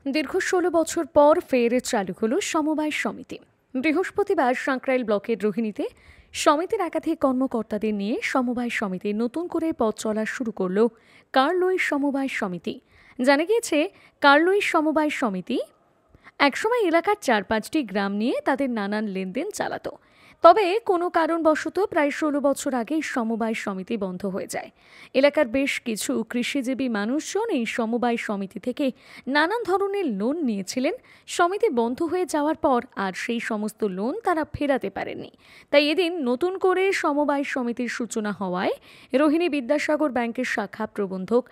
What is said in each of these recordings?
দীর্ঘ ১৬ বছর পর ফের চালু হল সমবায় সমিতি। বৃহস্পতিবার সাঁকরাইল ব্লকের রোহিণীতে সমিতির একাধিক কর্মকর্তাদের নিয়ে সমবায় সমিতি নতুন করে পথ চলা শুরু করল কার্লই সমবায় সমিতি। জানা গিয়েছে, কার্লই সমবায় সমিতি একসময় এলাকার ৪-৫টি গ্রাম নিয়ে তাদের নানান লেনদেন চালাতো। তবে কোনো কারণবশত প্রায় ১৬ বছর আগে সমবায় সমিতি বন্ধ হয়ে যায়। এলাকার বেশ কিছু কৃষিজীবী মানুষজন এই সমবায় সমিতি থেকে নানান ধরনের লোন নিয়েছিলেন। সমিতি বন্ধ হয়ে যাওয়ার পর আর সেই সমস্ত লোন তারা ফেরাতে পারেননি। তাই এদিন নতুন করে সমবায় সমিতির সূচনা হওয়ায় রোহিণী বিদ্যাসাগর ব্যাংকের শাখা প্রবন্ধক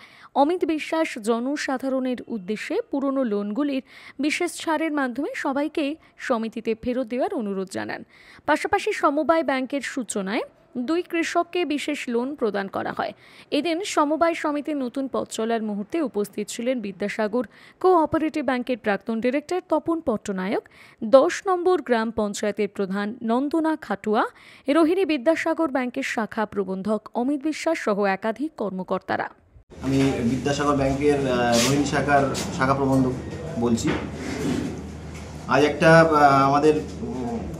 অমিত বিশ্বাস জনসাধারণের উদ্দেশ্যে পুরনো লোনগুলির বিশেষ ছাড়ের মাধ্যমে সবাইকে সমিতিতে ফেরত দেওয়ার অনুরোধ জানান। পাশাপাশি সমবায় ব্যাংকের সূচনায় 2 কৃষককে বিশেষ লোন প্রদান করা হয়। এদিন সমবায় সমিতির নতুন পথ চলার মুহূর্তে উপস্থিত ছিলেন বিদ্যাসাগর কোঅপারেটিভ ব্যাংকের প্রাক্তন ডিরেক্টর তপন পট্টনায়ক, 10 নম্বর গ্রাম পঞ্চায়েতের প্রধান নন্দনা খাটুয়া, রোহিণী বিদ্যাসাগর ব্যাংকের শাখা প্রবন্ধক অমিত বিশ্বাস সহ একাধিক কর্মকর্তারা। আমি বিদ্যাসাগর ব্যাংকের রোহিণী শাখার শাখা প্রবন্ধক বলছি। আজ একটা আমাদের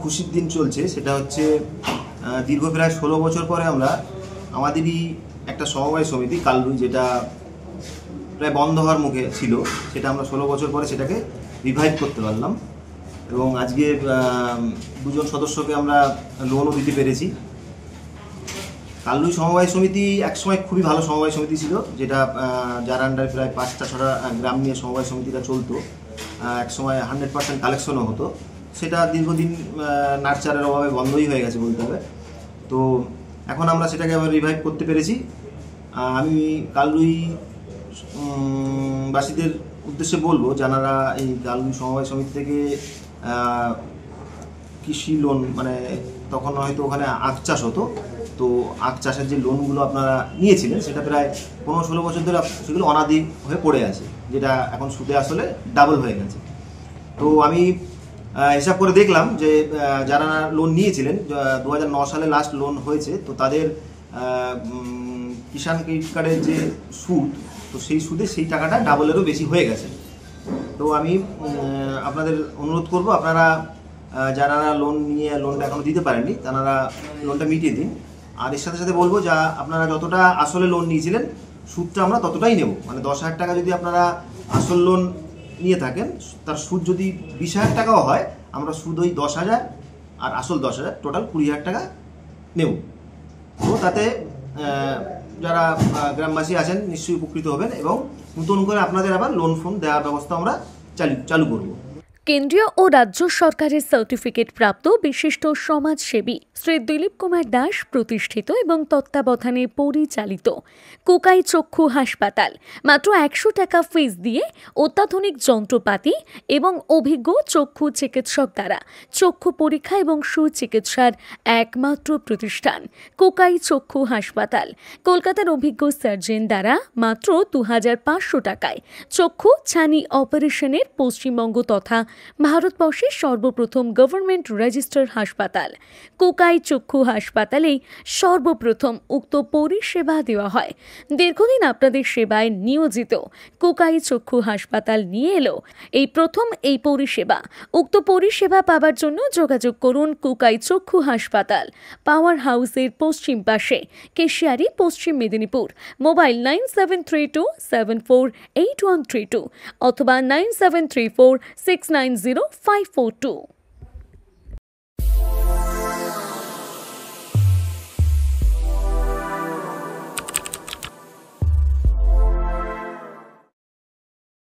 খুশির দিন চলছে, সেটা হচ্ছে দীর্ঘ প্রায় 16 বছর পরে আমরা আমাদেরই একটা সমবায় সমিতি কার্লই, যেটা প্রায় বন্ধ হওয়ার মুখে ছিল, সেটা আমরা 16 বছর পরে সেটাকে রিভাইভ করতে পারলাম এবং আজকে 2 জন সদস্যকে আমরা লোনও দিতে পেরেছি। কার্লই সমবায় সমিতি একসময় খুবই ভালো সমবায় সমিতি ছিল, যেটা যার আন্ডারে প্রায় 5টা-6টা গ্রাম নিয়ে সমবায় সমিতিটা চলতো। একসময় 100% কালেকশনও হতো। সেটা দীর্ঘদিন নার্চারের অভাবে বন্ধই হয়ে গেছে বলতে হবে। তো এখন আমরা সেটাকে আবার রিভাইভ করতে পেরেছি। আমি কার্লই বাসীদের উদ্দেশ্যে বলবো, যারা এই কার্লই সমবায় সমিতি থেকে কৃষি লোন, মানে তখন হয়তো ওখানে আখ চাষ হতো, তো আখ চাষের যে লোনগুলো আপনারা নিয়েছিলেন সেটা প্রায় 15-16 বছর ধরে সেগুলো অনাদি হয়ে পড়ে আছে, যেটা এখন সুদে আসলে ডাবল হয়ে গেছে। তো আমি হিসাব করে দেখলাম যে যারা লোন নিয়েছিলেন 2009 সালে লাস্ট লোন হয়েছে, তো তাদের কিষাণ ক্রেডিট কার্ডের যে সুদ, তো সেই সুদে সেই টাকাটা ডাবলেরও বেশি হয়ে গেছে। তো আমি আপনাদের অনুরোধ করব, আপনারা যারা লোন নিয়ে লোনটা এখনও দিতে পারেননি তারা লোনটা মিটিয়ে দিন। আর এর সাথে সাথে বলবো, যা আপনারা যতটা আসলে লোন নিয়েছিলেন সুদটা আমরা ততটাই নেব। মানে 10,000 টাকা যদি আপনারা আসল লোন নিয়ে থাকেন, তার সুদ যদি 20,000 টাকাও হয়, আমরা সুদ ওই 10,000 আর আসল 10,000, টোটাল 20,000 টাকা নেব। তো তাতে যারা গ্রামবাসী আছেন নিশ্চয়ই উপকৃত হবেন এবং নতুন করে আপনাদের আবার লোন ফোন দেওয়ার ব্যবস্থা আমরা চালু করব। কেন্দ্রীয় ও রাজ্য সরকারের সার্টিফিকেট প্রাপ্ত বিশিষ্ট সমাজসেবী শ্রী দিলীপ কুমার দাস প্রতিষ্ঠিত এবং তত্ত্বাবধানে পরিচালিত কোকাই চক্ষু হাসপাতাল মাত্র 100 টাকা ফিস দিয়ে অত্যাধুনিক যন্ত্রপাতি এবং অভিজ্ঞ চক্ষু চিকিৎসক দ্বারা চক্ষু পরীক্ষা এবং সুচিকিৎসার একমাত্র প্রতিষ্ঠান কোকাই চক্ষু হাসপাতাল। কলকাতার অভিজ্ঞ সার্জন দ্বারা মাত্র 2,500 টাকায় চক্ষু ছানি অপারেশনের পশ্চিমবঙ্গ তথা ভারতবর্ষের সর্বপ্রথম গভর্নমেন্ট রেজিস্টার হাসপাতাল কোকাই চক্ষু হাসপাতালেই সর্বপ্রথম উক্ত পরিষেবা দেওয়া হয়। দীর্ঘদিন আপনাদের সেবায় নিয়োজিত কোকাই চক্ষু হাসপাতাল নিয়ে এলো এই প্রথম এই পরিষেবা। উক্ত পরিষেবা পাওয়ার জন্য যোগাযোগ করুন কোকাই চক্ষু হাসপাতাল, পাওয়ার হাউসের পশ্চিম পাশে, কেশিয়ারি, পশ্চিম মেদিনীপুর। মোবাইল 9732748132 অথবা 9734690542।